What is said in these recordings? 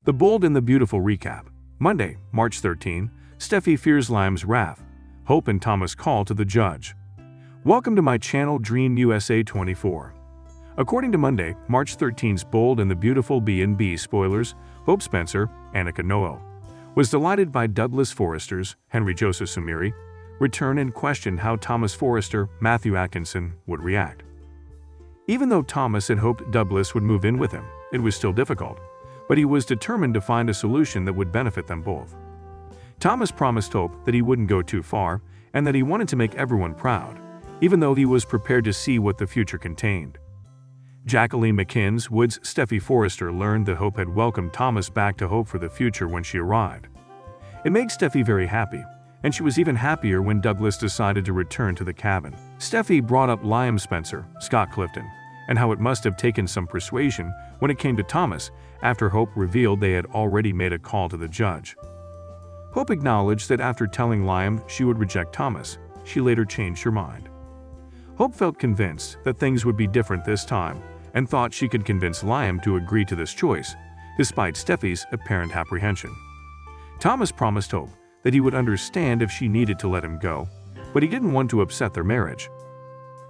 The Bold and the Beautiful recap. Monday, March 13, Steffy fears Liam's wrath. Hope and Thomas call to the judge. Welcome to my channel Dream USA 24. According to Monday, March 13's Bold and the Beautiful B&B spoilers, Hope Spencer, Annika Noel, was delighted by Douglas Forrester's, Henry Joseph Sumiri, return and questioned how Thomas Forrester, Matthew Atkinson, would react. Even though Thomas had hoped Douglas would move in with him, it was still difficult, but he was determined to find a solution that would benefit them both. Thomas promised Hope that he wouldn't go too far and that he wanted to make everyone proud, even though he was prepared to see what the future contained. Jacqueline McKinn's Wood's Steffy Forrester learned that Hope had welcomed Thomas back to Hope for the future when she arrived. It made Steffy very happy, and she was even happier when Douglas decided to return to the cabin. Steffy brought up Liam Spencer, Scott Clifton, and how it must have taken some persuasion when it came to Thomas after Hope revealed they had already made a call to the judge. Hope acknowledged that after telling Liam she would reject Thomas, she later changed her mind. Hope felt convinced that things would be different this time and thought she could convince Liam to agree to this choice, despite Steffy's apparent apprehension. Thomas promised Hope that he would understand if she needed to let him go, but he didn't want to upset their marriage.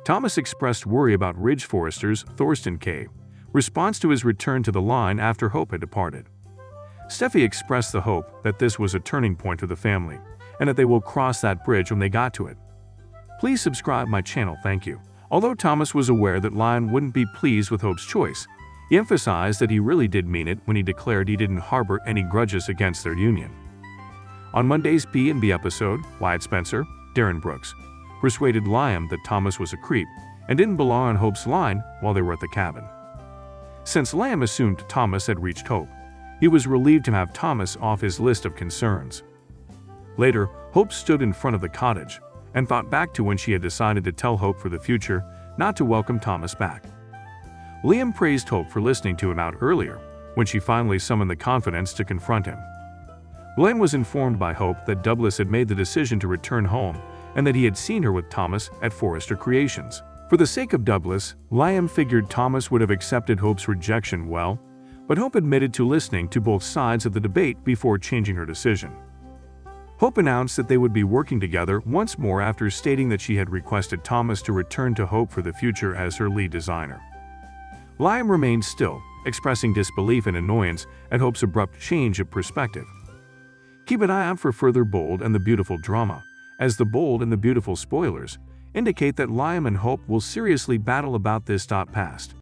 Thomas expressed worry about Ridge Forrester's Thorsten K. response to his return to the line after Hope had departed. Steffy expressed the hope that this was a turning point for the family and that they will cross that bridge when they got to it. Please subscribe my channel, thank you. Although Thomas was aware that Liam wouldn't be pleased with Hope's choice, he emphasized that he really did mean it when he declared he didn't harbor any grudges against their union. On Monday's B&B episode, Wyatt Spencer, Darren Brooks, persuaded Liam that Thomas was a creep and didn't belong on Hope's line while they were at the cabin. Since Liam assumed Thomas had reached Hope, he was relieved to have Thomas off his list of concerns. Later, Hope stood in front of the cottage and thought back to when she had decided to tell Hope for the future not to welcome Thomas back. Liam praised Hope for listening to him out earlier when she finally summoned the confidence to confront him. Liam was informed by Hope that Douglas had made the decision to return home and that he had seen her with Thomas at Forrester Creations. For the sake of Douglas, Liam figured Thomas would have accepted Hope's rejection well, but Hope admitted to listening to both sides of the debate before changing her decision. Hope announced that they would be working together once more after stating that she had requested Thomas to return to Hope for the future as her lead designer. Liam remained still, expressing disbelief and annoyance at Hope's abrupt change of perspective. Keep an eye out for further Bold and the Beautiful drama, as the Bold and the Beautiful spoilers indicate that Liam and Hope will seriously battle about this past.